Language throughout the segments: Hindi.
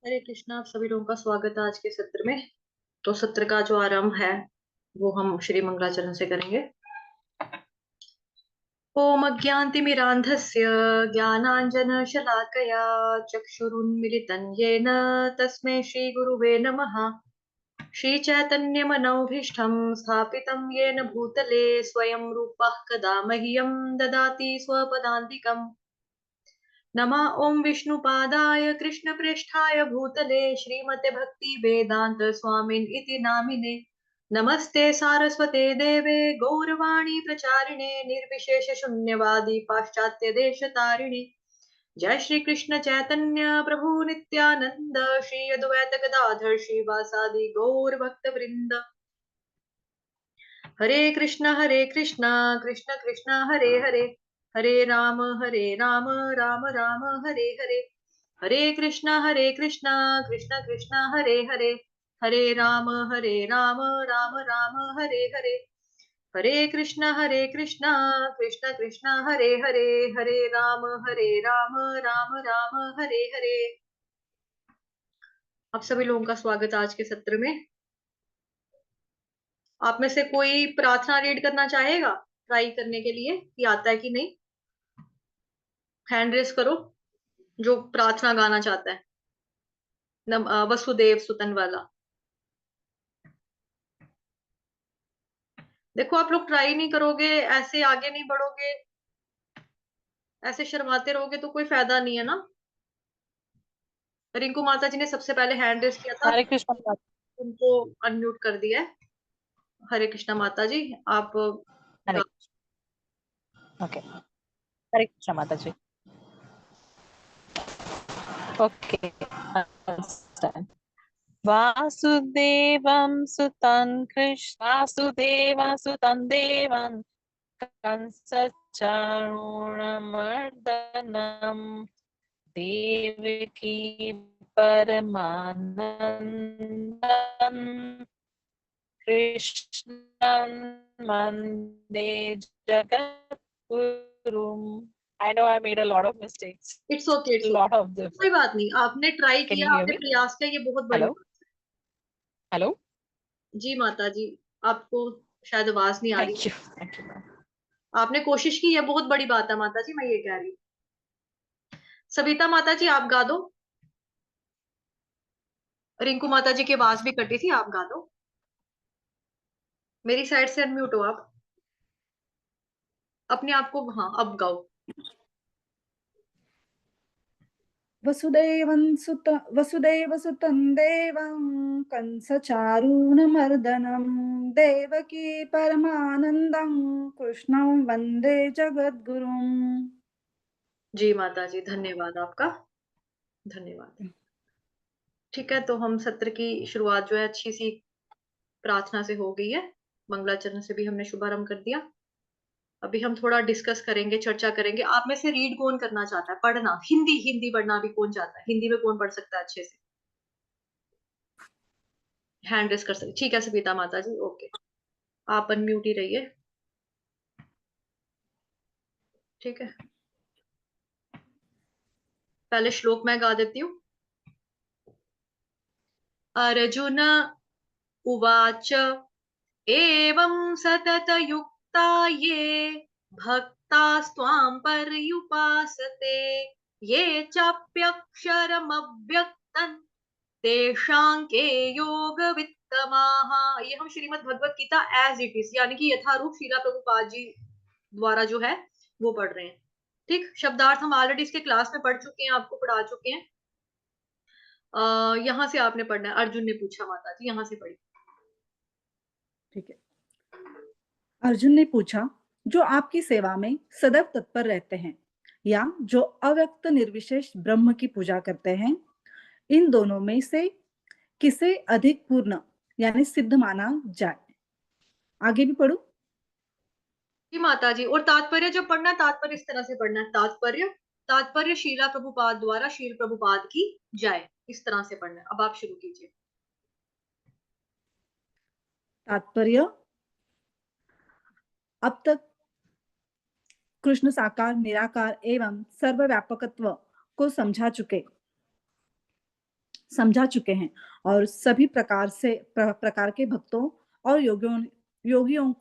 हरे कृष्णा। आप सभी लोगों का स्वागत है आज के सत्र में। तो सत्र का जो आरंभ है वो हम श्री मंगलाचरण से करेंगे। ओम अज्ञानतिमिरान्धस्य ज्ञानाञ्जनशलाकया चक्षुरुन्मिलितं येन तस्मै श्रीगुरुवे नमः। श्रीचैतन्यमनोभीष्टं स्थापितं येन भूतले स्वयं रूपः कदा मह्यं ददाति स्वपदान्तिकम्। नमः ओम विष्णुपादाय कृष्णप्रेष्ठाय भूतले श्रीमते भक्ति वेदांत स्वामिन इति नामिने। नमस्ते सारस्वते देवे गौरवाणी प्रचारिणे निर्विशेष शून्यवादी पाश्चात्य देश तारिणे। जय श्री कृष्ण चैतन्य प्रभु नित्यानंद श्री अद्वैत गदाधर श्रीवासादि गौर भक्त वृंद। हरे कृष्णा कृष्ण कृष्ण हरे हरे, हरे राम राम राम हरे हरे। हरे कृष्णा कृष्ण कृष्ण हरे हरे, हरे राम राम राम हरे हरे। हरे कृष्णा कृष्ण कृष्ण हरे हरे, हरे राम राम राम हरे हरे। आप सभी लोगों का स्वागत है आज के सत्र में। आप में से कोई प्रार्थना रीड करना चाहेगा ट्राई करने के लिए कि आता है कि नहीं? हैंड रेस करो जो प्रार्थना गाना चाहता है। वसुदेव सुतन वाला। देखो आप लोग ट्राई नहीं करोगे, ऐसे आगे नहीं बढ़ोगे, ऐसे शर्माते रहोगे तो कोई फायदा नहीं है ना। रिंकू माता जी ने सबसे पहले हैंड रेस किया था, हरे कृष्ण माता। उनको अनम्यूट कर दिया है। हरे कृष्णा माता जी आप हरे ओके। हरे कृष्ण माता जी। ओके। वासुदेवं सुतं कृष्ण वासुदेवं सुतं देवं कंसचारूणमर्दनं देवकी परमानन्दं कृष्णं वन्दे जगद्गुरुम्। I know I made a lot of mistakes. It's okay, it's Lot okay, of them. कोई बात नहीं। आपने ट्राई Can you किया, hear आपने me? प्रयास किया, ये बहुत बड़ी Hello? बात Hello? है। जी माता जी, आपको शायद आवाज नहीं आ रही। Thank you. Thank you. आपने कोशिश की, ये बहुत बड़ी बात है माता जी, मैं ये कह रही हूँ। सविता माता जी आप गा दो। रिंकू माता जी की आवाज भी कटी थी, आप गा दो। मेरी साइड से अनम्यूट हो आप अपने आप को। हाँ अब गाओ। वसुदेवसुतं देवं कंसचारूणमर्दनं देवकी परमानन्दं कृष्णं वन्दे जगद्गुरुम्। जी माता जी धन्यवाद आपका, धन्यवाद। ठीक है, तो हम सत्र की शुरुआत जो है अच्छी सी प्रार्थना से हो गई है। मंगलाचरण से भी हमने शुभारंभ कर दिया। अभी हम थोड़ा डिस्कस करेंगे, चर्चा करेंगे। आप में से रीड कौन करना चाहता है, पढ़ना हिंदी, हिंदी पढ़ना भी कौन चाहता है? हिंदी में कौन पढ़ सकता है अच्छे से? हैंड रेस कर सकते, ठीक है सविता माता जी, ओके। आप अनम्यूट ही रहिए, ठीक है। पहले श्लोक मैं गा देती हूँ। अर्जुन उवाच एवं सततयुक्ता ये भक्तास्त्वां पर्युपासते ये चाप्यक्षरमव्यक्तं तेषां के योगवित्तमाः। ये हम Shrimad Bhagavad Gita as it is यानी कि यथारूप श्रीला प्रभुपाद जी द्वारा जो है वो पढ़ रहे हैं। ठीक, शब्दार्थ हम ऑलरेडी इसके क्लास में पढ़ चुके हैं, आपको पढ़ा चुके हैं। यहाँ से आपने पढ़ना है। अर्जुन ने पूछा माता जी, यहाँ से पढ़ी। ठीक है। अर्जुन ने पूछा, जो आपकी सेवा में सदैव तत्पर रहते हैं या जो अव्यक्त निर्विशेष ब्रह्म की पूजा करते हैं, इन दोनों में से किसे अधिक पूर्ण यानी सिद्ध माना जाए? आगे भी पढ़ू? जी माता जी, और तात्पर्य जब पढ़ना है, तात्पर्य इस तरह से पढ़ना है। तात्पर्य, तात्पर्य शीला प्रभुपाद द्वारा शील प्रभुपाद की जाए, इस तरह से पढ़ना है। अब आप शुरू कीजिए। तात्पर्य, अब तक कृष्ण साकार निराकार एवं सर्वव्यापकत्व को समझा चुके। समझा चुके हैं और सभी प्रकार के भक्तों और योगियों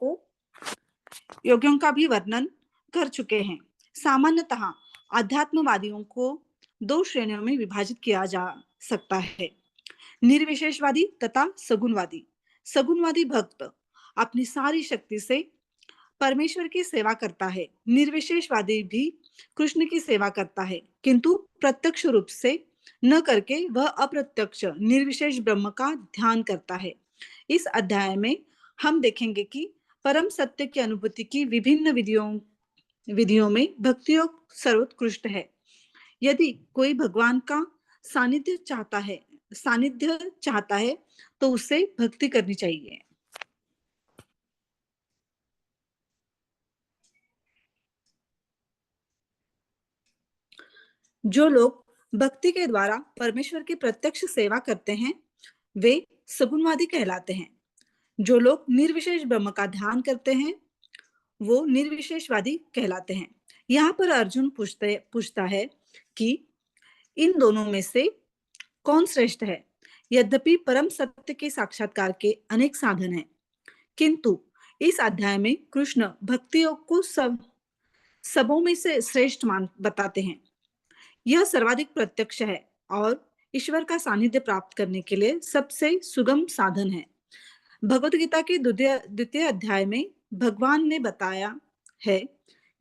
का भी वर्णन कर चुके हैं। सामान्यतः अध्यात्मवादियों को दो श्रेणियों में विभाजित किया जा सकता है, निर्विशेषवादी तथा सगुणवादी। सगुणवादी भक्त अपनी सारी शक्ति से परमेश्वर की सेवा करता है। निर्विशेषवादी भी कृष्ण की सेवा करता है, किंतु प्रत्यक्ष रूप से न करके वह अप्रत्यक्ष निर्विशेष ब्रह्म का ध्यान करता है। इस अध्याय में हम देखेंगे कि परम सत्य की अनुभूति की विभिन्न विधियों में भक्ति योग सर्वोत्कृष्ट है। यदि कोई भगवान का सानिध्य चाहता है तो उसे भक्ति करनी चाहिए। जो लोग भक्ति के द्वारा परमेश्वर की प्रत्यक्ष सेवा करते हैं वे सगुणवादी कहलाते हैं। जो लोग निर्विशेष ब्रह्म का ध्यान करते हैं वो निर्विशेषवादी कहलाते हैं। यहाँ पर अर्जुन पूछता है कि इन दोनों में से कौन श्रेष्ठ है। यद्यपि परम सत्य के साक्षात्कार के अनेक साधन हैं, किंतु इस अध्याय में कृष्ण भक्ति योग को सबों में से श्रेष्ठ बताते हैं। यह सर्वाधिक प्रत्यक्ष है और ईश्वर का सानिध्य प्राप्त करने के लिए सबसे सुगम साधन है। भगवत गीता के द्वितीय अध्याय में भगवान ने बताया है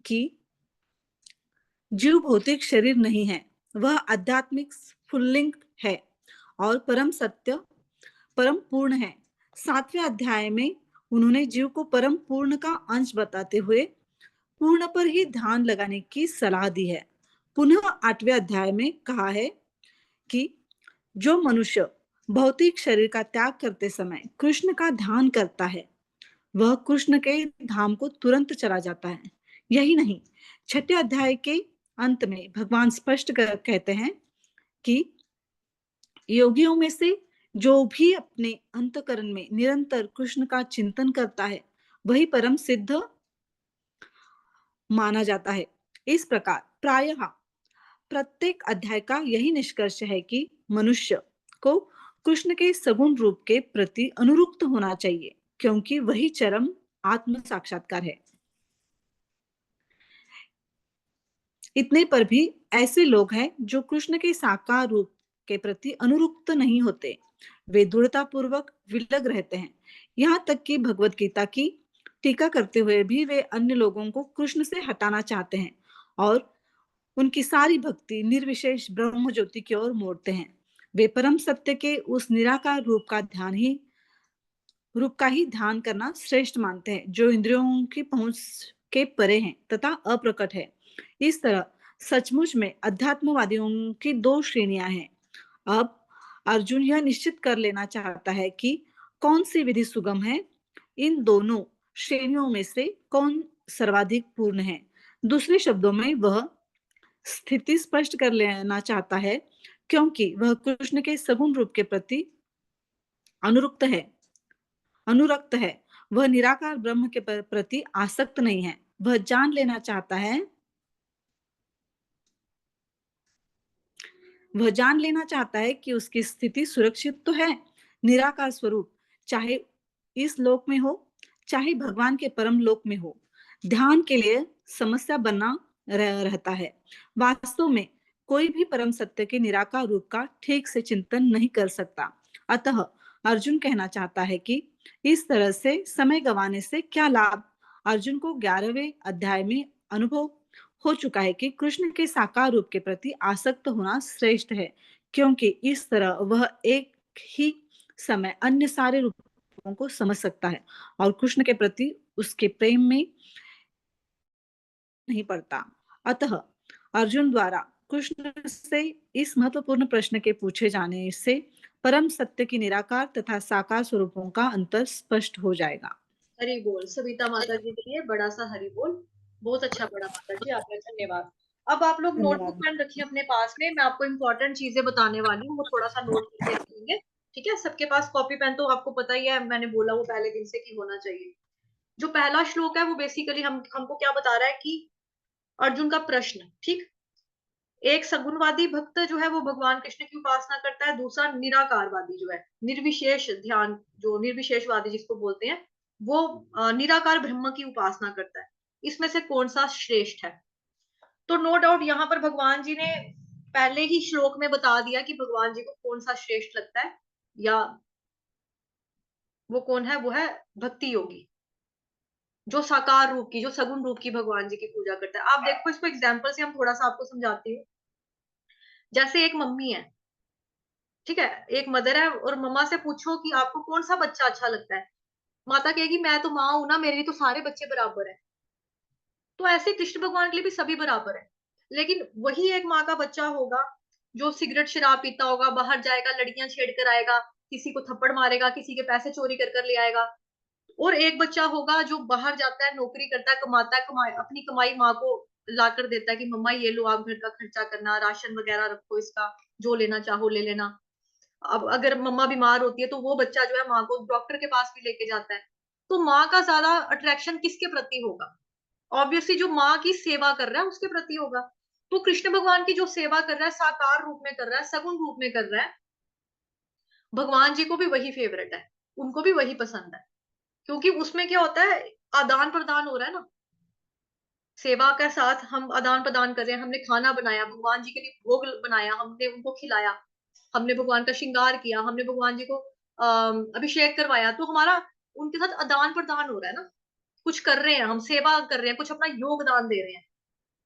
कि जीव भौतिक शरीर नहीं है, वह आध्यात्मिक स्फुल्लिंग है और परम सत्य परम पूर्ण है। 7वें अध्याय में उन्होंने जीव को परम पूर्ण का अंश बताते हुए पूर्ण पर ही ध्यान लगाने की सलाह दी है। पुनः 8वें अध्याय में कहा है कि जो मनुष्य भौतिक शरीर का त्याग करते समय कृष्ण का ध्यान करता है वह कृष्ण के धाम को तुरंत चला जाता है। यही नहीं, 6ठे अध्याय के अंत में भगवान स्पष्ट कहते हैं कि योगियों में से जो भी अपने अंतकरण में निरंतर कृष्ण का चिंतन करता है वही परम सिद्ध माना जाता है। इस प्रकार प्रायः प्रत्येक अध्याय का यही निष्कर्ष है कि मनुष्य को कृष्ण के सगुण रूप के प्रति अनुरक्त होना चाहिए, क्योंकि वही चरम आत्म साक्षात्कार है। इतने पर भी ऐसे लोग हैं जो कृष्ण के साकार रूप के प्रति अनुरक्त नहीं होते, वे दृढ़ता पूर्वक विलग रहते हैं। यहाँ तक कि भगवत गीता की टीका करते हुए भी वे अन्य लोगों को कृष्ण से हटाना चाहते हैं और उनकी सारी भक्ति निर्विशेष ब्रह्म ज्योति की ओर मोड़ते हैं। वे परम सत्य के उस निराकार रूप का ही ध्यान करना श्रेष्ठ मानते हैं जो इंद्रियों की पहुंच के परे हैं तथा अप्रकट है। इस तरह सचमुच में अध्यात्मवादियों की दो श्रेणियां हैं। अब अर्जुन यह निश्चित कर लेना चाहता है कि कौन सी विधि सुगम है, इन दोनों श्रेणियों में से कौन सर्वाधिक पूर्ण है। दूसरे शब्दों में वह स्थिति स्पष्ट कर लेना चाहता है, क्योंकि वह कृष्ण के सगुण रूप के प्रति अनुरक्त है। वह निराकार ब्रह्म के प्रति आसक्त नहीं है। वह जान लेना चाहता है कि उसकी स्थिति सुरक्षित तो है। निराकार स्वरूप चाहे इस लोक में हो चाहे भगवान के परम लोक में हो, ध्यान के लिए समस्या बना रहता है। वास्तव में कोई भी परम सत्य के निराकार रूप का ठीक से चिंतन नहीं कर सकता। अतः अर्जुन कहना चाहता है कि इस तरह से समय गंवाने से क्या लाभ। अर्जुन को 11वें अध्याय में अनुभव हो चुका है कि कृष्ण के साकार रूप के प्रति आसक्त होना श्रेष्ठ है, क्योंकि इस तरह वह एक ही समय अन्य सारे रूपों को समझ सकता है और कृष्ण के प्रति उसके प्रेम में नहीं पड़ता। अतः अर्जुन द्वारा कृष्ण से इस महत्वपूर्ण प्रश्न के पूछे जाने से परम सत्य की निराकार तथा साकार स्वरूपों का अंतर स्पष्ट हो जाएगा। हरि बोल। सविता माता जी के लिए बड़ा सा हरि बोल। बहुत अच्छा पढ़ा माता जी आपने, धन्यवाद। अब आप लोग नोटबुक धन्यवाद। पेन रखिए अपने पास में, मैं आपको इंपॉर्टेंट चीजें बताने वाली हूँ, वो थोड़ा सा नोट करके रखेंगे। ठीक है, सबके पास कॉपी पेन तो आपको पता ही है, मैंने बोला वो पहले दिन से कि होना चाहिए। जो पहला श्लोक है वो बेसिकली हमको क्या बता रहा है कि अर्जुन का प्रश्न, ठीक, एक सगुणवादी भक्त जो है वो भगवान कृष्ण की उपासना करता है, दूसरा निराकारवादी जो है, निर्विशेष ध्यान, जो निर्विशेषवादी जिसको बोलते हैं, वो निराकार ब्रह्म की उपासना करता है। इसमें से कौन सा श्रेष्ठ है? तो नो डाउट यहाँ पर भगवान जी ने पहले ही श्लोक में बता दिया कि भगवान जी को कौन सा श्रेष्ठ लगता है, या वो कौन है, वो है भक्ति योगी, जो साकार रूप की, जो सगुण रूप की भगवान जी की पूजा करता है। आप देखो, इसको एग्जाम्पल से हम थोड़ा सा आपको समझाती हूँ। जैसे एक मम्मी है, ठीक है, एक मदर है, और मम्मा से पूछो कि आपको कौन सा बच्चा अच्छा लगता है, माता कहेगी मैं तो माँ हूं ना, मेरे लिए तो सारे बच्चे बराबर है। तो ऐसे कृष्ण भगवान के लिए भी सभी बराबर है। लेकिन वही एक माँ का बच्चा होगा जो सिगरेट शराब पीता होगा, बाहर जाएगा, लड़कियां छेड़ कर आएगा, किसी को थप्पड़ मारेगा, किसी के पैसे चोरी कर कर ले आएगा। और एक बच्चा होगा जो बाहर जाता है, नौकरी करता है, कमाता है, अपनी कमाई माँ को ला कर देता है कि मम्मा ये लो, आप घर का खर्चा करना, राशन वगैरह रखो, इसका जो लेना चाहो ले लेना। अब अगर मम्मा बीमार होती है तो वो बच्चा जो है माँ को डॉक्टर के पास भी लेके जाता है। तो माँ का ज्यादा अट्रैक्शन किसके प्रति होगा? ऑब्वियसली जो माँ की सेवा कर रहा है उसके प्रति होगा। तो कृष्ण भगवान की जो सेवा कर रहा है, साकार रूप में कर रहा है, सगुण रूप में कर रहा है, भगवान जी को भी वही फेवरेट है, उनको भी वही पसंद है। क्योंकि उसमें क्या होता है, आदान प्रदान हो रहा है ना, सेवा के साथ हम आदान प्रदान कर रहे हैं। हमने खाना बनाया, भगवान जी के लिए भोग बनाया, हमने उनको खिलाया, हमने भगवान का श्रृंगार किया, हमने भगवान जी को अभिषेक करवाया, तो हमारा उनके साथ आदान प्रदान हो रहा है ना, कुछ कर रहे हैं, हम सेवा कर रहे हैं, कुछ अपना योगदान दे रहे हैं।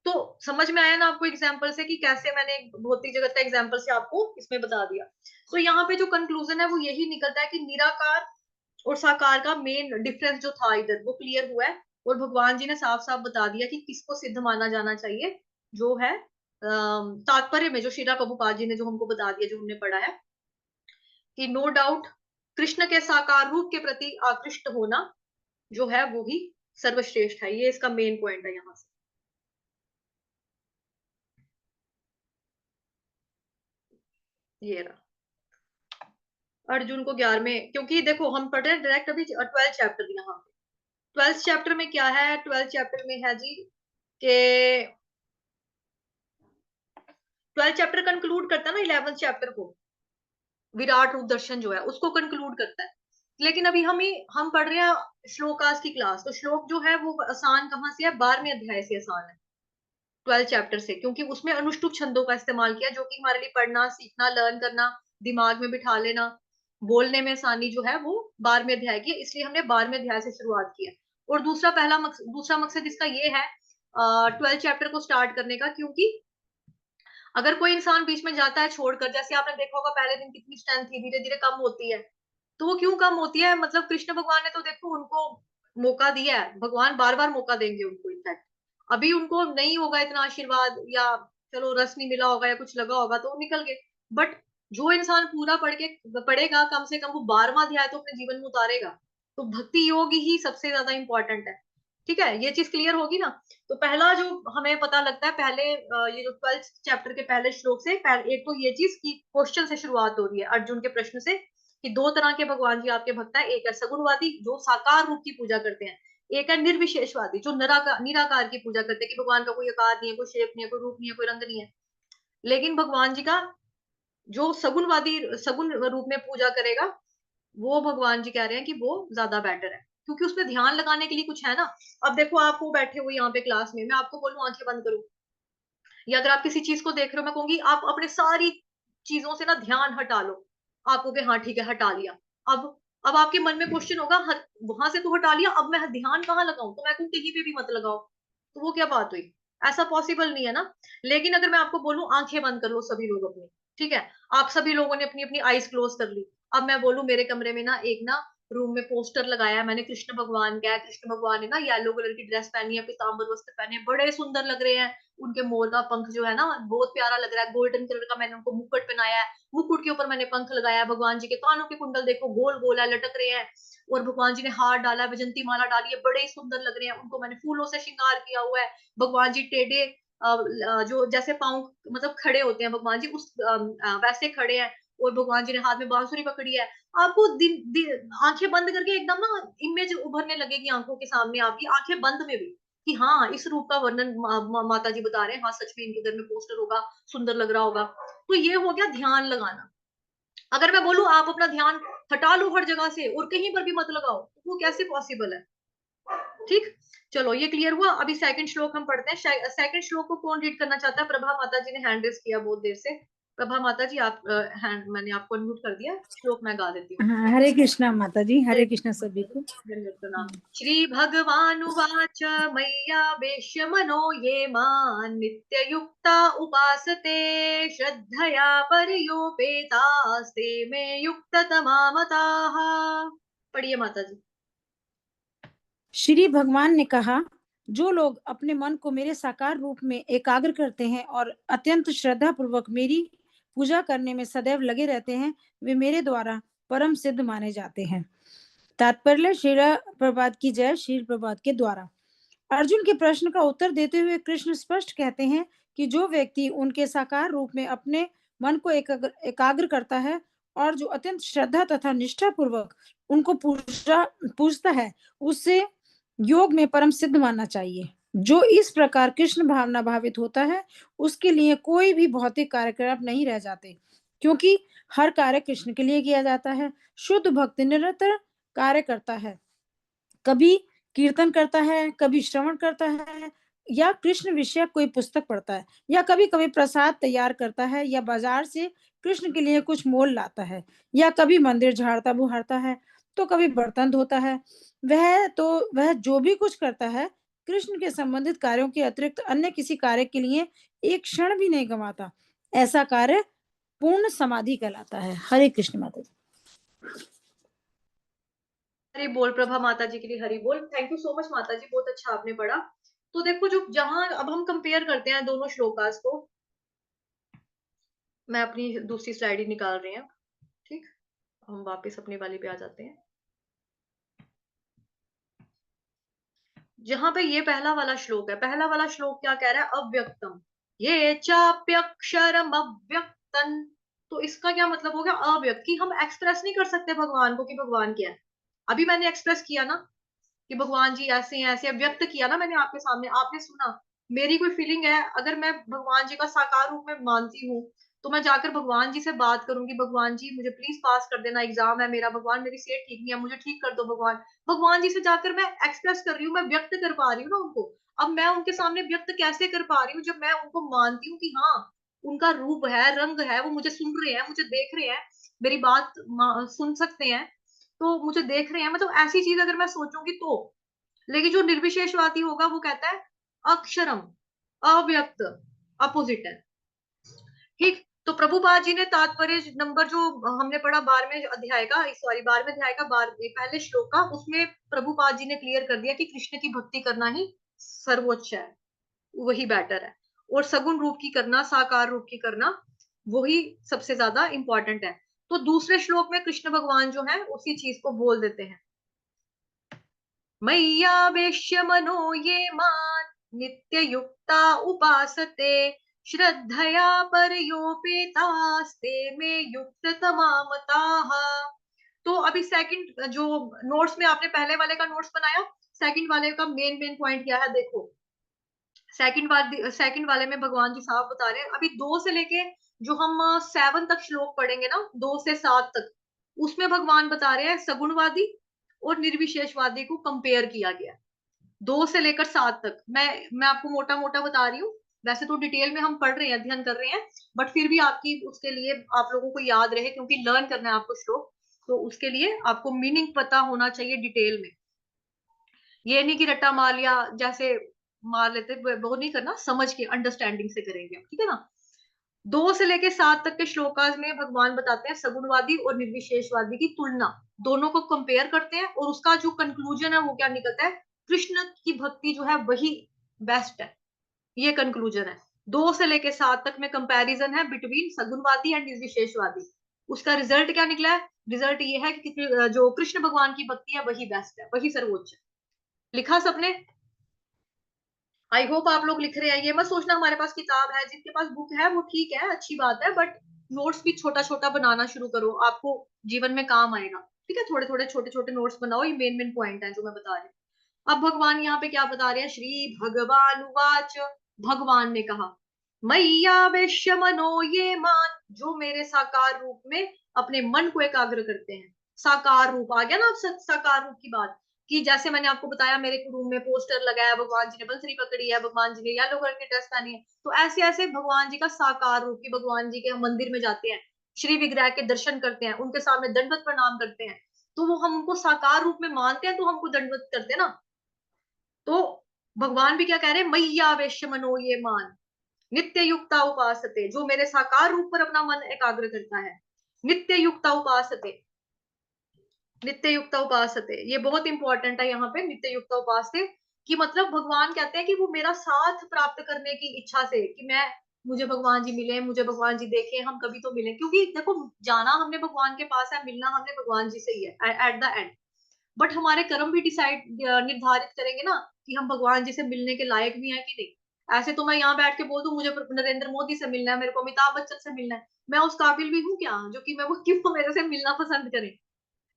तो समझ में आया ना आपको एग्जाम्पल से कि कैसे मैंने भौतिक जगत का एग्जाम्पल से आपको इसमें बता दिया। तो यहाँ पे जो कंक्लूजन है वो यही निकलता है कि निराकार और साकार का मेन डिफरेंस जो था इधर वो क्लियर हुआ है। और भगवान जी ने साफ साफ बता दिया कि किसको सिद्ध माना जाना चाहिए, जो है तात्पर्य में जो श्रीला प्रभुपाद जी ने जो हमको बता दिया, जो हमने पढ़ा है कि नो डाउट कृष्ण के साकार रूप के प्रति आकृष्ट होना जो है वो ही सर्वश्रेष्ठ है। ये इसका मेन पॉइंट है यहाँ से। ये रहा अर्जुन को 11वें, क्योंकि देखो हम पढ़ रहे हैं डायरेक्ट अभी 12th चैप्टर यहाँ पे। 12th चैप्टर में क्या है? 12th चैप्टर में है जी के 12th चैप्टर कंक्लूड करता है ना 11th चैप्टर को, विराट रूप दर्शन जो है उसको कंक्लूड करता है। लेकिन अभी हम पढ़ रहे हैं श्लोकास की क्लास, तो श्लोक जो है वो आसान कहाँ से है? 12वें अध्याय से आसान है, 12th चैप्टर से, क्योंकि उसमें अनुष्टुप छंदों का इस्तेमाल किया, जो कि हमारे लिए पढ़ना, सीखना, लर्न करना, दिमाग में बिठा लेना, बोलने में आसानी जो है वो 12वें अध्याय की है, इसलिए हमने 12वें अध्याय से शुरुआत की है। और दूसरा मकसद इसका ये है 12th चैप्टर को स्टार्ट करने का, क्योंकि अगर कोई इंसान बीच में जाता है छोड़कर, जैसे आपने देखा होगा पहले दिन कितनी स्ट्रेंथ थी, धीरे धीरे कम होती है। तो वो क्यों कम होती है? मतलब कृष्ण भगवान ने तो देखो उनको मौका दिया है, भगवान बार बार मौका देंगे उनको। इनफैक्ट अभी उनको नहीं होगा इतना आशीर्वाद, या चलो रस नहीं मिला होगा या कुछ लगा होगा तो वो निकल गए। बट जो इंसान पूरा पढ़ेगा, कम से कम वो 12वां अध्याय तो अपने जीवन में उतारेगा। तो भक्ति योग ही सबसे ज्यादा इंपॉर्टेंट है। ठीक है, ये चीज क्लियर होगी ना? तो पहला जो हमें पता लगता है, पहले ये जो 12th चैप्टर के पहले श्लोक से एक तो ये चीज की क्वेश्चन से शुरुआत हो रही है, अर्जुन के प्रश्न से, कि दो तरह के भगवान जी आपके भक्त हैं। एक है सगुणवादी जो साकार रूप की पूजा करते हैं, एक है निर्विशेषवादी जो निराकार की पूजा करते हैं, कि भगवान का कोई आकार नहीं है, कोई शेप नहीं है, कोई रूप नहीं है, कोई रंग नहीं है। लेकिन भगवान जी का जो सगुण रूप में पूजा करेगा, वो भगवान जी कह रहे हैं कि वो ज्यादा बेटर है, क्योंकि उसमें ध्यान लगाने के लिए कुछ है ना। अब देखो आप वो बैठे हुए यहाँ पे क्लास में, मैं आपको बोलूं आंखें बंद करो, या अगर आप किसी चीज को देख रहे हो, मैं कहूंगी आप अपने सारी चीजों से ना ध्यान हटा लो। आप कहोगे हाँ ठीक है हटा लिया। अब आपके मन में क्वेश्चन होगा, वहां से तो हटा लिया, अब मैं ध्यान कहाँ लगाऊं? तो मैं कहूँ कहीं पे भी मत लगाओ। तो वो क्या बात हुई? ऐसा पॉसिबल नहीं है ना। लेकिन अगर मैं आपको बोलूं आंखें बंद कर लो सभी लोग अपनी, ठीक है, आप सभी लोगों ने अपनी अपनी आईज क्लोज कर ली। अब मैं बोलूं मेरे कमरे में ना एक ना रूम में पोस्टर लगाया है मैंने, कृष्ण भगवान का है, कृष्ण भगवान ने ना येलो कलर की ड्रेस पहनी है, पीताम्बर वस्त्र पहने हैं, बड़े सुंदर लग रहे हैं। उनके मोर का पंख जो है ना बहुत प्यारा लग रहा है, गोल्डन कलर का मैंने उनको मुकुट पहनाया है, मुकुट के ऊपर मैंने पंख लगाया है। भगवान जी के कानों के कुंडल देखो गोल गोल है, लटक रहे हैं। और भगवान जी ने हार डाला, वैजंती माला डाली है, बड़े ही सुंदर लग रहे हैं। उनको मैंने फूलों से श्रृंगार किया हुआ है। भगवान जी टेढ़े जो जैसे पाँव मतलब खड़े होते हैं भगवान जी उस वैसे खड़े हैं। और भगवान जी ने हाथ में बांसुरी पकड़ी है। आपको आंखें बंद करके एकदम ना इमेज उभरने लगेगी आंखों के सामने, आपकी आंखें बंद में भी। कि हाँ इस रूप का वर्णन माता जी बता रहे हैं, हाँ सच में इनके घर में पोस्टर होगा, सुंदर लग रहा होगा। तो ये हो गया ध्यान लगाना। अगर मैं बोलूं आप अपना ध्यान हटा लो हर जगह से और कहीं पर भी मत लगाओ, तो वो कैसे पॉसिबल है? ठीक, चलो ये क्लियर हुआ। अभी सेकंड श्लोक हम पढ़ते हैं। सेकंड श्लोक को कौन रीड करना चाहता है? प्रभा माता जी ने हैंड रेस किया बहुत देर से। प्रभा माता जी आप हैंड, मैंने आपको अनम्यूट कर दिया, श्लोक मैं गा देती हूँ। हाँ, हरे कृष्णा माता जी, हरे कृष्णा सभी को। धन्यवाद, प्रणाम। श्री भगवानुवाच मय्यावेश्य मनो ये मां नित्ययुक्ता उपासते श्रद्धया पर्योपेतास्ते मे युक्ततमा मताः। पढ़िए माता जी। श्री भगवान ने कहा, जो लोग अपने मन को मेरे साकार रूप में एकाग्र करते हैं और अत्यंत श्रद्धा पूर्वक मेरी पूजा करने में सदैव लगे रहते हैं, वे मेरे द्वारा परम सिद्ध माने जाते हैं। तात्पर्य श्रील प्रभात की जय। श्रील प्रभात के द्वारा अर्जुन के प्रश्न का उत्तर देते हुए कृष्ण स्पष्ट कहते हैं कि जो व्यक्ति उनके साकार रूप में अपने मन को एकाग्र करता है और जो अत्यंत श्रद्धा तथा निष्ठा पूर्वक उनको पूजता है, उससे योग में परम सिद्ध मानना चाहिए। जो इस प्रकार कृष्ण भावना भावित होता है, उसके लिए कोई भी भौतिक कार्यकलाप नहीं रह जाते, क्योंकि हर कार्य कृष्ण के लिए किया जाता है। शुद्ध भक्त निरंतर कार्य करता है, कभी कीर्तन करता है, कभी श्रवण करता है, या कृष्ण विषय कोई पुस्तक पढ़ता है, या कभी कभी प्रसाद तैयार करता है, या बाजार से कृष्ण के लिए कुछ मोल लाता है, या कभी मंदिर झाड़ता बुहारता है, तो कभी बर्तन धोता है। वह जो भी कुछ करता है, कृष्ण के संबंधित कार्यों के अतिरिक्त अन्य किसी कार्य के लिए एक क्षण भी नहीं गंवाता। ऐसा कार्य पूर्ण समाधि कहलाता है। हरे कृष्ण माता जी। हरी बोल। प्रभा माता जी के लिए हरी बोल। थैंक यू सो मच माता जी, बहुत अच्छा आपने पढ़ा। तो देखो जो जहां अब हम कंपेयर करते हैं दोनों श्लोकास को, मैं अपनी दूसरी स्लाइड ही निकाल रही हूँ। ठीक, हम वापस अपनी वाली पे आ जाते हैं। जहां पे ये पहला वाला श्लोक है, पहला वाला श्लोक क्या कह रहा है? अव्यक्तम ये चाप्यक्षरम अव्यक्तन। तो इसका क्या मतलब हो गया? अव्यक्त, कि हम एक्सप्रेस नहीं कर सकते भगवान को कि भगवान क्या है। अभी मैंने एक्सप्रेस किया ना कि भगवान जी ऐसे हैं, ऐसे व्यक्त किया ना मैंने आपके सामने, आपने सुना। मेरी कोई फीलिंग है, अगर मैं भगवान जी का साकार रूप में मानती हूँ, तो मैं जाकर भगवान जी से बात करूंगी, भगवान जी मुझे प्लीज पास कर देना, एग्जाम है मेरा, भगवान मेरी सेहत ठीक नहीं है, मुझे ठीक कर दो भगवान। भगवान जी से जाकर मैं एक्सप्रेस कर रही हूँ, मैं व्यक्त कर पा रही हूँ ना उनको। अब मैं उनके सामने व्यक्त कैसे कर पा रही हूँ? जब मैं उनको मानती हूँ कि हाँ उनका रूप है, रंग है, वो मुझे सुन रहे हैं, मुझे देख रहे हैं, मेरी बात सुन सकते हैं, तो मुझे देख रहे हैं, मतलब ऐसी चीज अगर मैं सोचूंगी तो। लेकिन जो निर्विशेषवादी होगा वो कहता है अक्षरम, अव्यक्त, अपोजिट है। ठीक, तो प्रभुपाद जी ने तात्पर्य नंबर जो हमने पढ़ा 12वें अध्याय का, सॉरी 12वें अध्याय का पहले श्लोक का, उसमें प्रभुपाद जी ने क्लियर कर दिया कि कृष्ण की भक्ति करना ही सर्वोच्च है, वही बेटर है, और सगुण रूप की करना, साकार रूप की करना, वही सबसे ज्यादा इंपॉर्टेंट है। तो दूसरे श्लोक में कृष्ण भगवान जो है उसी चीज को बोल देते हैं। मय्यावेश्य मनो ये मान नित्ययुक्ता उपासते श्रद्धया पर्योपेतास्ते मे युक्ततमा मताः। तो अभी सेकंड जो नोट्स में आपने पहले वाले का नोट्स बनाया, सेकंड वाले का मेन पॉइंट क्या है? देखो सेकंड वाले में भगवान जी साफ बता रहे हैं, अभी 2 से लेके जो हम 7 तक श्लोक पढ़ेंगे ना, 2 से 7 तक, उसमें भगवान बता रहे हैं सगुणवादी और निर्विशेषवादी को कंपेयर किया गया। 2 से लेकर 7 तक मैं आपको मोटा मोटा बता रही हूँ, वैसे तो डिटेल में हम पढ़ रहे हैं, अध्ययन कर रहे हैं, बट फिर भी आपकी उसके लिए आप लोगों को याद रहे, क्योंकि लर्न करना है आपको श्लोक, तो उसके लिए आपको मीनिंग पता होना चाहिए डिटेल में। ये नहीं कि रट्टा मार लिया, जैसे मार लेते, वो नहीं करना, समझ के अंडरस्टैंडिंग से करेंगे, ठीक है ना। 2 से लेके 7 तक के श्लोकास में भगवान बताते हैं सगुणवादी और निर्विशेषवादी की तुलना, दोनों को कंपेयर करते हैं, और उसका जो कंक्लूजन है वो क्या निकलता है? कृष्ण की भक्ति जो है वही बेस्ट है, ये कंक्लूजन है। 2 से लेके 7 तक में कंपैरिजन है बिटवीन सगुणवादी एंड निर्विशेषवादी। उसका रिजल्ट क्या निकला है? रिजल्ट ये है कि जो कृष्ण भगवान की भक्ति है वही बेस्ट है, वही सर्वोच्च है। लिखा सबने? आई होप आप लोग लिख रहे हैं। ये मत सोचना हमारे पास किताब है, जिसके पास बुक है वो ठीक है, अच्छी बात है, बट नोट्स भी छोटा छोटा बनाना शुरू करो, आपको जीवन में काम आएगा। ठीक है, थोड़े थोड़े छोटे छोटे नोट्स बनाओ, ये मेन पॉइंट है जो मैं बता रही हूँ। अब भगवान यहाँ पे क्या बता रहे हैं, श्री भगवान उवाच, भगवान ने कहा, मय्यावेश्य मनो ये मान, जो मेरे साकार रूप में अपने मन को एकाग्र करते हैं। साकार रूप आ गया ना, अब साकार रूप की बात, कि जैसे मैंने आपको बताया मेरे रूम में पोस्टर लगाया, भगवान जी ने बंसरी पकड़ी है, भगवान जी ने येलो कलर की ड्रेस पहनी है, तो ऐसे ऐसे भगवान जी का साकार रूप, की भगवान जी के हम मंदिर में जाते हैं, श्री विग्रह के दर्शन करते हैं, उनके सामने दंडवत प्रणाम करते हैं, तो वो हम उनको साकार रूप में मानते हैं, तो हमको दंडवत करते हैं ना। तो भगवान भी क्या कह रहे हैं, मय्यावेश्य मनो ये मान, नित्य युक्ता उपासते, जो मेरे साकार रूप पर अपना मन एकाग्र करता है। नित्य युक्ता उपासते, नित्य युक्ता उपासते, ये बहुत इंपॉर्टेंट है यहाँ पे, नित्य युक्ता उपासते, कि मतलब भगवान कहते हैं कि वो मेरा साथ प्राप्त करने की इच्छा से, कि मैं, मुझे भगवान जी मिले, मुझे भगवान जी देखे, हम कभी तो मिले, क्योंकि देखो जाना हमने भगवान के पास है, मिलना हमने भगवान जी से ही है एट द एंड। बट हमारे कर्म भी डिसाइड निर्धारित करेंगे ना, कि हम भगवान जी से मिलने के लायक भी हैं कि नहीं। ऐसे तो मैं यहाँ बैठ के बोल दूं मुझे नरेंद्र मोदी से मिलना है, मेरे को अमिताभ बच्चन से मिलना है, मैं उस काबिल भी हूँ क्या, जो कि मैं वो क्यों मेरे से मिलना पसंद करें।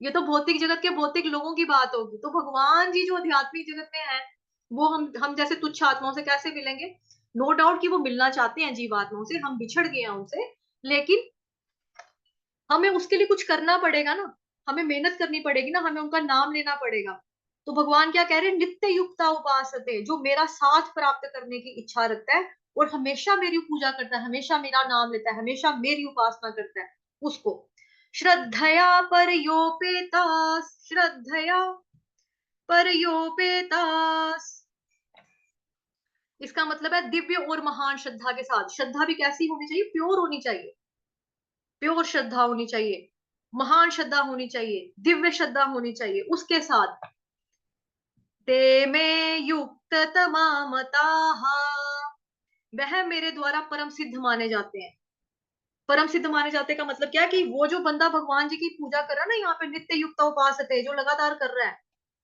ये तो भौतिक जगत के भौतिक लोगों की बात होगी, तो भगवान जी जो आध्यात्मिक जगत में है, वो हम जैसे तुच्छ आत्माओं से कैसे मिलेंगे। नो डाउट कि वो मिलना चाहते हैं जीवात्माओं से, हम बिछड़ गए हैं उनसे, लेकिन हमें उसके लिए कुछ करना पड़ेगा ना, हमें मेहनत करनी पड़ेगी ना, हमें उनका नाम लेना पड़ेगा। तो भगवान क्या कह रहे हैं, नित्य युक्ता उपासते, जो मेरा साथ प्राप्त करने की इच्छा रखता है और हमेशा मेरी पूजा करता है, हमेशा मेरा नाम लेता है, हमेशा मेरी उपासना करता है, उसको श्रद्धया परयोपेतास, श्रद्धया परयोपेतास, इसका मतलब है दिव्य और महान श्रद्धा के साथ। श्रद्धा भी कैसी होनी चाहिए, प्योर होनी चाहिए, प्योर श्रद्धा होनी चाहिए, महान श्रद्धा होनी चाहिए, दिव्य श्रद्धा होनी चाहिए, उसके साथ ते में युक्त तमामताः, वह मेरे द्वारा परम सिद्ध माने जाते हैं। परम सिद्ध माने जाते का मतलब क्या है, कि वो जो बंदा भगवान जी की पूजा कर रहा है ना, यहाँ पे नित्य युक्त उपासते, जो लगातार कर रहा है,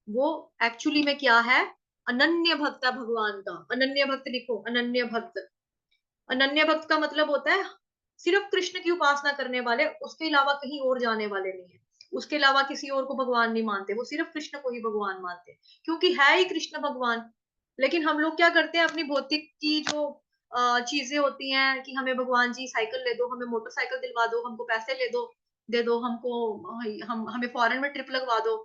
वो एक्चुअली में क्या है, अनन्य भक्त है भगवान का। अनन्य भक्त लिखो, अनन्य भक्त। अनन्य भक्त का मतलब होता है सिर्फ कृष्ण की उपासना करने वाले, उसके अलावा कहीं और जाने वाले नहीं है, उसके अलावा किसी और को भगवान नहीं मानते, वो सिर्फ कृष्ण को ही भगवान मानते हैं, क्योंकि है ही कृष्ण भगवान। लेकिन हम लोग क्या करते हैं, अपनी भौतिक की जो चीजें होती हैं, कि हमें भगवान जी साइकिल ले दो, हमें मोटरसाइकिल दिलवा दो, हमको पैसे ले दो, दे दो हमको, हम हमें फॉरेन में ट्रिप लगवा दो,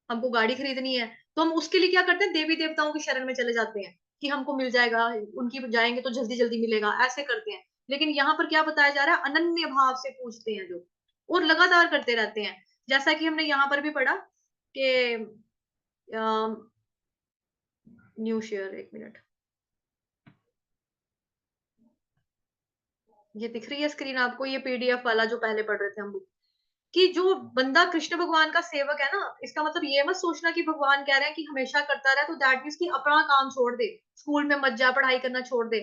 हमको गाड़ी खरीदनी है, तो हम उसके लिए क्या करते हैं, देवी देवताओं की शरण में चले जाते हैं, कि हमको मिल जाएगा, उनकी जाएंगे तो जल्दी जल्दी मिलेगा, ऐसे करते हैं। लेकिन यहाँ पर क्या बताया जा रहा है, अनन्य भाव से पूछते हैं जो, और लगातार करते रहते हैं। जैसा कि हमने यहाँ पर भी पढ़ा कि न्यू शेयर, एक मिनट, ये दिख रही है स्क्रीन आपको, ये पीडीएफ वाला जो पहले पढ़ रहे थे हम लोग, कि जो बंदा कृष्ण भगवान का सेवक है ना, इसका मतलब ये मत सोचना कि भगवान कह रहे हैं कि हमेशा करता रहे, तो दैट मीन्स कि अपना काम छोड़ दे, स्कूल में मत जा, पढ़ाई करना छोड़ दे।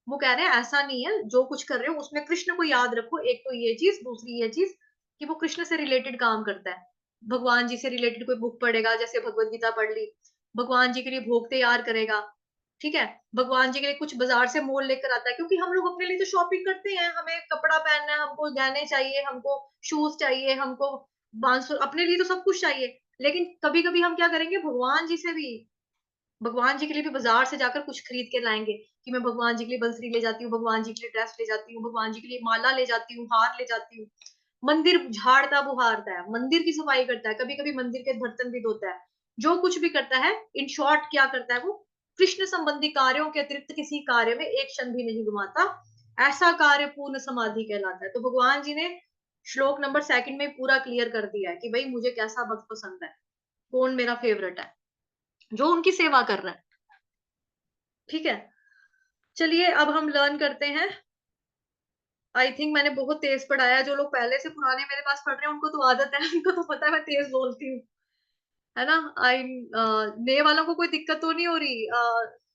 वो कह रहे हैं ऐसा नहीं है, जो कुछ कर रहे हो उसमें कृष्ण को याद रखो, एक तो ये चीज, दूसरी ये चीज कि वो कृष्ण से रिलेटेड काम करता है, भगवान जी से रिलेटेड कोई बुक पढ़ेगा, जैसे भगवत गीता पढ़ ली, भगवान जी के लिए भोग तैयार करेगा, ठीक है, भगवान जी के लिए कुछ बाजार से मोल लेकर आता है, क्योंकि हम लोग अपने लिए तो शॉपिंग करते हैं, हमें कपड़ा पहनना है, हमको गहने चाहिए, हमको शूज चाहिए, हमको बांसुर, अपने लिए तो सब कुछ चाहिए। लेकिन कभी कभी हम क्या करेंगे, भगवान जी से भी, भगवान जी के लिए भी बाजार से जाकर कुछ खरीद के लाएंगे, कि मैं भगवान जी के लिए बंसरी ले जाती हूँ, भगवान जी के लिए ड्रेस ले जाती हूँ, भगवान जी के लिए माला ले जाती हूँ, हार ले जाती हूँ। मंदिर झाड़ता बुहारता है, मंदिर की सफाई करता है, कभी कभी मंदिर के बर्तन भी धोता है, जो कुछ भी करता है, इन शॉर्ट क्या करता है वो, कृष्ण संबंधी कार्यों के अतिरिक्त किसी कार्य में एक क्षण भी नहीं गुमाता, ऐसा कार्य पूर्ण समाधि कहलाता है। तो भगवान जी ने श्लोक नंबर सेकंड में पूरा क्लियर कर दिया है कि भाई मुझे कैसा भक्त पसंद है, कौन मेरा फेवरेट है, जो उनकी सेवा कर रहा है। ठीक है, चलिए अब हम लर्न करते हैं। आई थिंक मैंने बहुत तेज पढ़ाया, जो लोग पहले से पुराने मेरे पास पढ़ रहे हैं उनको तो आदत है, उनको तो पता है मैं तेज बोलती हूँ, है ना। आई नए वालों को कोई दिक्कत तो नहीं हो रही,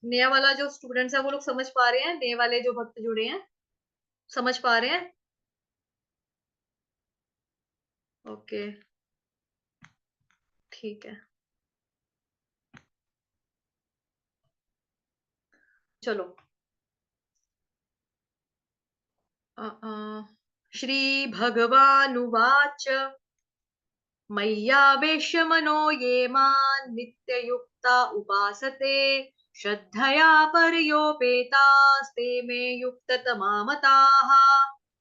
नया वाला जो स्टूडेंट्स है वो लोग समझ पा रहे हैं, नए वाले जो भक्त जुड़े हैं समझ पा रहे हैं। ओके, ठीक है, चलो। श्री भगवानुवाच, मय्यावेश्य मनो ये मां नित्ययुक्ता युक्ता उपासते श्रद्धया पर्योपेतास्ते मे युक्ततमा मताः।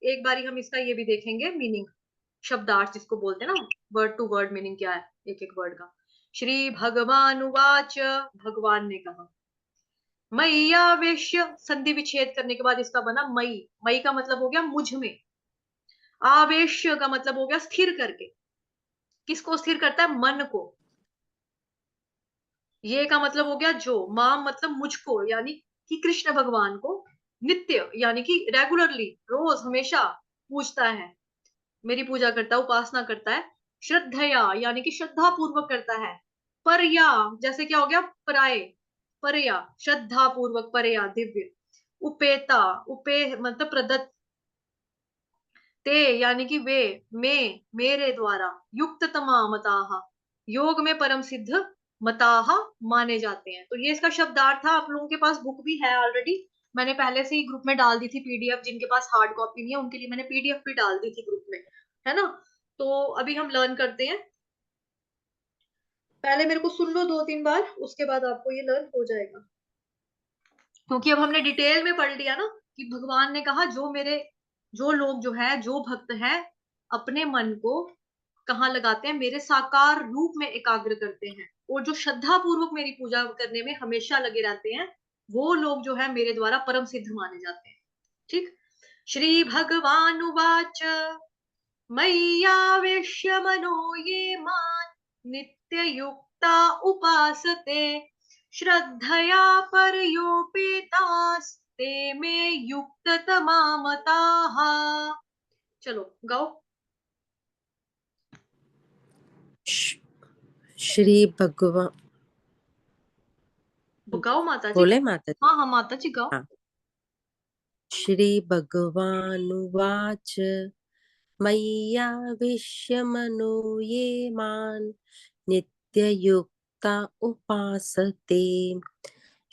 एक बारी हम इसका ये भी देखेंगे मीनिंग, शब्दार्थ जिसको बोलते हैं ना, वर्ड टू वर्ड मीनिंग क्या है एक एक वर्ड का। श्री भगवान उवाच, भगवान ने कहा, मय्यावेश्य, संधि विच्छेद करने के बाद इसका बना मई। मई का मतलब हो गया मुझ में, आवेश्य का मतलब हो गया स्थिर करके। किसको स्थिर करता है? मन को। ये का मतलब हो गया जो, माम मतलब मुझको, यानी कि कृष्ण भगवान को, नित्य यानी कि रेगुलरली, रोज हमेशा पूजता है, मेरी पूजा करता है, उपासना करता है। श्रद्धया यानी कि श्रद्धा पूर्वक करता है। परया जैसे क्या हो गया? पराये, परया श्रद्धा पूर्वक, परया दिव्य। उपेता, उपे मतलब प्रदत्त, ते यानी कि वे, में मेरे द्वारा, युक्त तमा मताहा, योग में परम सिद्ध, मताहा माने जाते हैं। तो ये इसका शब्दार्थ था। आप लोगों के पास बुक भी है ऑलरेडी, मैंने पहले से ही ग्रुप में डाल दी थी पीडीएफ। जिनके पास हार्ड कॉपी नहीं है उनके लिए मैंने पीडीएफ भी डाल दी थी ग्रुप में, है ना। तो अभी हम लर्न करते हैं। पहले मेरे को सुन लो 2-3 बार, उसके बाद आपको ये लर्न हो जाएगा, क्योंकि अब हमने डिटेल में पढ़ लिया ना कि भगवान ने कहा जो लोग जो है, जो भक्त है, अपने मन को कहाँ लगाते हैं? मेरे साकार रूप में एकाग्र करते हैं, और जो श्रद्धा पूर्वक मेरी पूजा करने में हमेशा लगे रहते हैं, वो लोग जो है मेरे द्वारा परम सिद्ध माने जाते हैं। ठीक। श्री भगवान उवाच, मय्यावेश्य मनो ये मान नित्य युक्ता उपासते श्रद्धया पर्योपेतास्ते मे युक्ततमा मताः। चलो गाओ। श्री भगवान, गाओ माता जी। बोले माता जी? हाँ हाँ माता जी गाओ। हाँ। श्री भगवानुवाच, मय्यावेश्य मनो ये मान् नित्ययुक्ता उपासते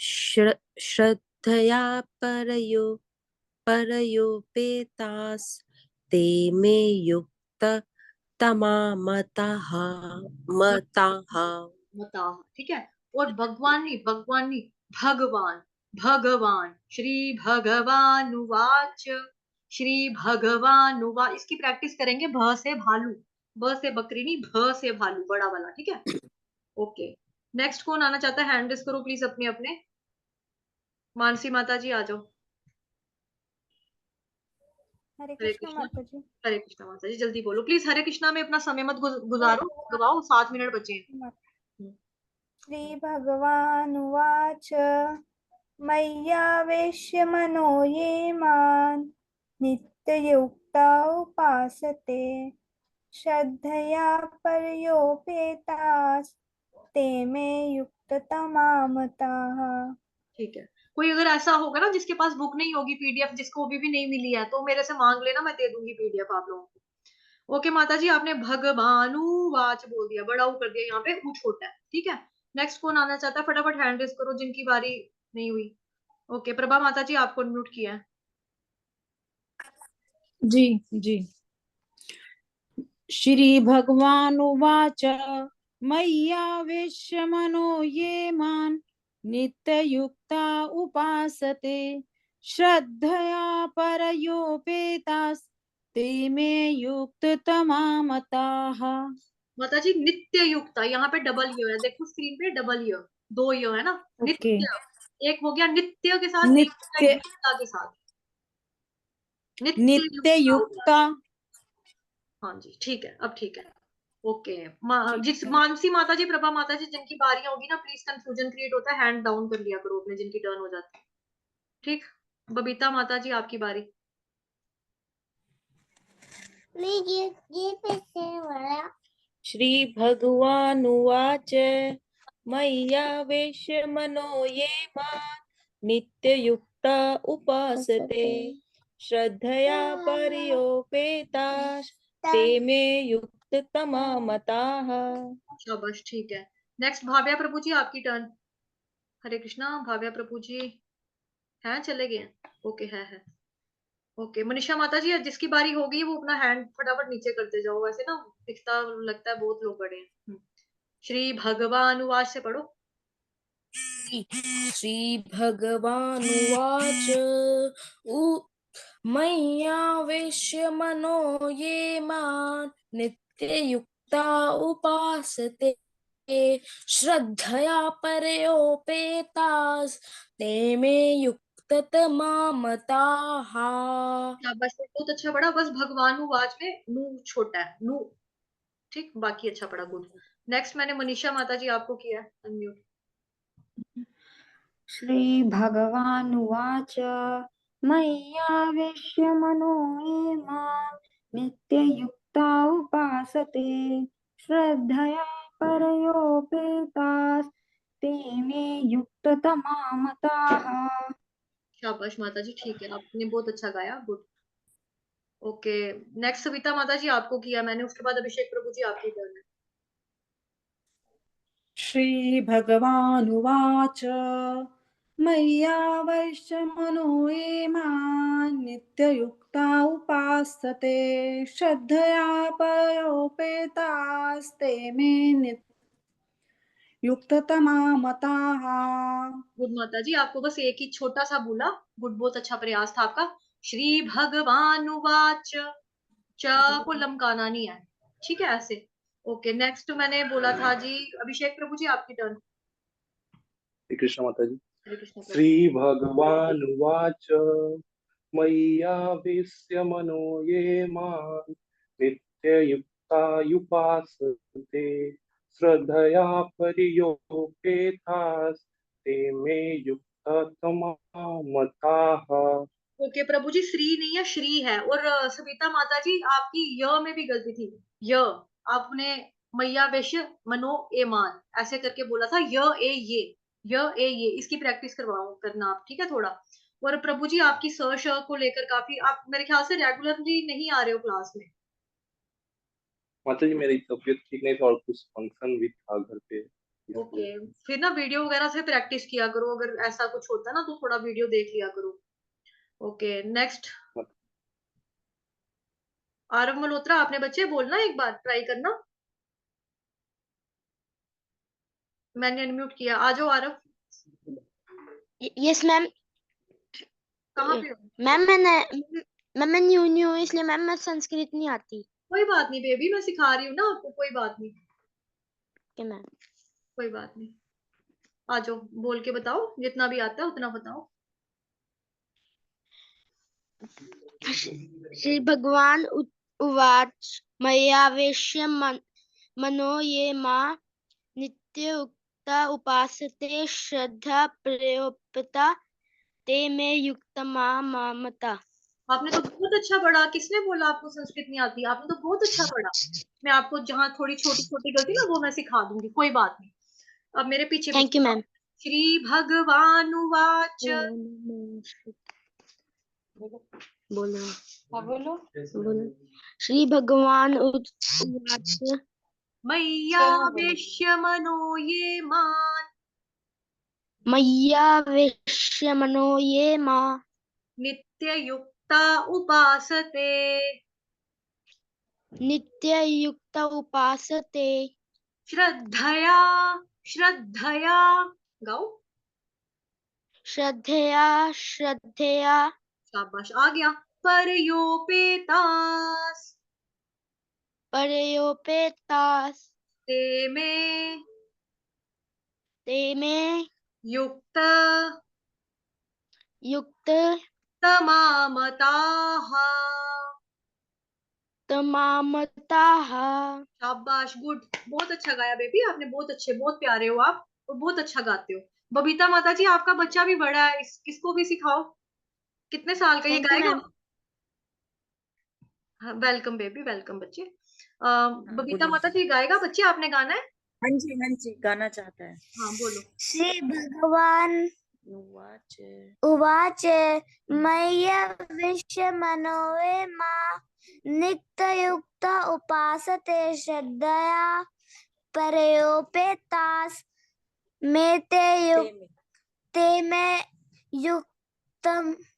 श्रद्धया पर्योपेतास्ते मे युक्ततमा मताः। मता, ठीक है। और भगवान नहीं, भगवान नहीं, भगवान, भगवान। श्री भगवान उवाच, श्री भगवान उवाच, इसकी प्रैक्टिस करेंगे। भ से भालू, ब से बकरी नहीं, भ से भालू, बड़ा वाला, ठीक है। ओके, नेक्स्ट कौन आना चाहता है? हैंड रेस करो प्लीज अपने अपने। मानसी माता जी आ जाओ। हरे हरे कृष्णा कृष्णा। माता जी। हरे कृष्णा माता जी, जल्दी बोलो प्लीज। हरे कृष्णा में अपना समय मत गुजारो, गवाओ, 7 मिनट बचे हैं। श्री भगवान उवाच, मय्यावेश्य मनो ये मान् नित्ययुक्ता उपासते श्रद्धया पर्योपेतास्ते मे युक्ततमा मताः। ठीक है। कोई अगर ऐसा होगा ना जिसके पास बुक नहीं होगी, पीडीएफ जिसको अभी भी नहीं मिली है, तो मेरे से मांग लेना, मैं दे दूंगी पीडीएफ आप लोगों को। ओके माता जी, आपने भगवानु वाच बोल दिया, बड़ा ऊ कर दिया, यहाँ पे ऊ छोटा है, ठीक है। नेक्स्ट कौन आना चाहता है? फटाफट हैंड रेस करो जिनकी बारी नहीं हुई। ओके, प्रभा माता जी आपको म्यूट किया है। जी जी। श्री भगवान उवाच, मय्यावेश्य मनो ये मान् नित्ययुक्ता उपासते श्रद्धया पर्योपेतास्ते मे युक्ततमा मताः। माता जी नित्य युक्ता, यहाँ पे डबल यो है, देखो स्क्रीन पे डबल यो, 2 यो है ना। ओके। नित्य, एक हो गया नित्य के साथ, एक हो गया नित्य, युक्ता के साथ। नित्य युक्ता। हाँ जी, ठीक है, अब ठीक है। ओके, ठीक जिस है। मानसी माता जी, प्रभा माता जी, जिनकी बारियां होगी ना, प्लीज कंफ्यूजन क्रिएट होता है, हैंड डाउन कर लिया करो अपने, जिनकी टर्न हो जाती है। ठीक। बबीता माता जी आपकी बारी। श्री भगवानुवाच, मय्यावेश्य मनो ये मान् नित्ययुक्ता उपासते श्रद्धया पर्योपेतास्ते मे युक्ततमा मताः। शाबाश, ठीक है। नेक्स्ट भाव्या प्रभु जी आपकी टर्न। हरे कृष्णा, भाव्या प्रभु जी हैं, चले गए? ओके, है। ओके, मनीषा माता जी जिसकी बारी होगी वो अपना हैंड फटाफट नीचे करते जाओ, वैसे ना दिखता लगता है बहुत लोग बड़े हैं। श्री भगवान उवाच से पढ़ो। श्रीभगवानुवाच मय्यावेश्य मनो ये मां नित्ययुक्ता उपासते श्रद्धया परयोपेतास ते मे युक्ततमा मताः। शाबाश, बहुत अच्छा पढ़ा। बस भगवानुवाच में नू छोटा है, नू। ठीक, बाकी अच्छा पढ़ा, गुड। नेक्स्ट मैंने मनीषा माता जी आपको किया है अनम्यूट। श्रीभगवानुवाच मय्यावेश्य मनो ये मां नित्ययुक्ता उपासते श्रद्धया परयोपेतास ते मे युक्ततमा मताः। शाबाश माता जी, ठीक है, आपने बहुत अच्छा गाया, गुड। ओके, नेक्स्ट सविता माता जी आपको किया मैंने, उसके बाद अभिषेक प्रभु जी आपकी टर्न है। श्रीभगवानुवाच मय्यावेश्य मनो ये मां नित्ययुक्ता उपासते श्रद्धया परयोपेतास्ते मे युक्ततमा मताः। गुड माता जी, आपको बस एक ही छोटा सा बोला, गुड, बहुत अच्छा प्रयास था आपका। श्री भगवानुवाच, च को लमकाना नहीं है, ठीक है, ऐसे। ओके, नेक्स्ट मैंने बोला था जी अभिषेक प्रभु जी आपकी टर्न। श्री कृष्ण माता जी। हरे कृष्ण प्रभु। श्री भगवानुवाच मय्यावेश्य मनो ये मां नित्ययुक्ता उपासते श्रद्धया परयोपेतास्ते मे युक्ततमा मताः। ओके प्रभु जी, श्री नहीं है, श्री है। और सविता माता जी आपकी य में भी गलती थी। य, आपने मैया वैश्य मनो ए मान ऐसे करके बोला था, य ए ये, य ए ये, इसकी प्रैक्टिस करवाओ करना आप, ठीक है, थोड़ा। और प्रभु जी आपकी स श को लेकर काफी, आप मेरे ख्याल से रेगुलरली नहीं आ रहे हो क्लास में। माता जी मेरी तबीयत ठीक नहीं थी और कुछ फंक्शन भी था घर पे, इसलिए। ओके, फिर ना वीडियो वगैरह से प्रैक्टिस किया करो, अगर ऐसा कुछ होता है ना तो थोड़ा वीडियो देख लिया करो। ओके, नेक्स्ट आरव मल्होत्रा, आपने बच्चे बोलना, एक बार ट्राई करना। मैंने अनम्यूट किया, आ जाओ आरव। Yes ma'am. कहाँ पे हो? मैम मैं न्यू न्यू हूँ, इसलिए मैम मैं संस्कृत नहीं आती। कोई बात नहीं बेबी, मैं सिखा रही हूँ ना आपको, कोई बात नहीं, ओके मैम। कोई बात नहीं। आ जाओ, बोल के बताओ, जितना भी आता है उतना बताओ। श्री भगवान उवाच मय्यावेश्य मनो ये मां नित्ययुक्ता उपासते श्रद्धा प्रयोपेता ते मे युक्तमा मता। आपने तो बहुत अच्छा पढ़ा, किसने बोला आपको संस्कृत नहीं आती? आपने तो बहुत अच्छा पढ़ा। मैं आपको जहाँ थोड़ी छोटी छोटी गलती ना वो मैं सिखा दूंगी, कोई बात नहीं। अब मेरे पीछे थैंक यू मैम। श्री भगवानुवाच। बोलो बोलो। बोलो। श्री भगवान उवाच मय्यावेश्य मनो ये मान मय्यावेश्य मनो ये मां नित्ययुक्ता उपासते नित्ययुक्ता उपासते श्रद्धया, श्रद्धया, गाओ। श्रद्धया श्रद्धया शाबाश, आ गया। परयोपेतास परयोपेतास ते में ते में युक्त युक्त तमामताः। तमामताः। शाबाश, गुड, बहुत अच्छा गाया बेबी आपने, बहुत अच्छे, बहुत प्यारे हो आप, और बहुत अच्छा गाते हो। बबीता माता जी आपका बच्चा भी बड़ा है, इसको भी सिखाओ। कितने साल का ये थैंक यू गाएगा? मैम। वेलकम बेबी, वेलकम बच्चे। बबीता माता जी गाएगा बच्चे, आपने गाना है? हाँ जी गाना चाहता है। हाँ बोलो। श्री भगवान उवाच उवाच मय्यावेश्य मनो ये मां नित्ययुक्ता उपासते श्रद्धया परयोपेतास ते मे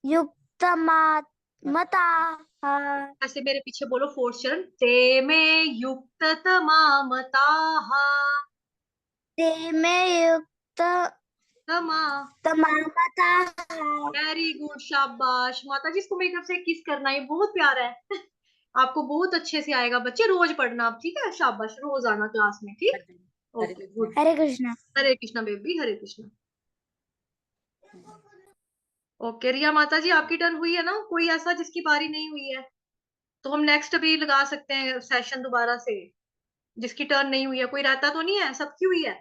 युक्तमताः। ऐसे मेरे पीछे बोलो, फोर्थ चरण। ते में युक्त तमामताः। ते मे युक्त तमा। तमामताः। वेरी गुड, शाबाश माता जी, इसको मेरी तरफ से किस करना, ये बहुत प्यारा है। आपको बहुत अच्छे से आएगा बच्चे, रोज पढ़ना आप, ठीक है, शाबाश, रोज आना क्लास में, ठीक। Okay good. Hare Krishna. Hare Krishna baby, Hare Krishna. Okay Riya माता जी, आपकी टर्न हुई है ना, कोई ऐसा जिसकी बारी नहीं हुई है तो हम नेक्स्ट अभी लगा सकते हैं सेशन दोबारा से। जिसकी टर्न नहीं हुई है, कोई रहता तो नहीं है, सबकी हुई है।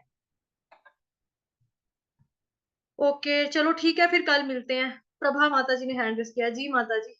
ओके चलो ठीक है, फिर कल मिलते हैं। प्रभा माता जी ने हैंड रेस किया, जी माता जी।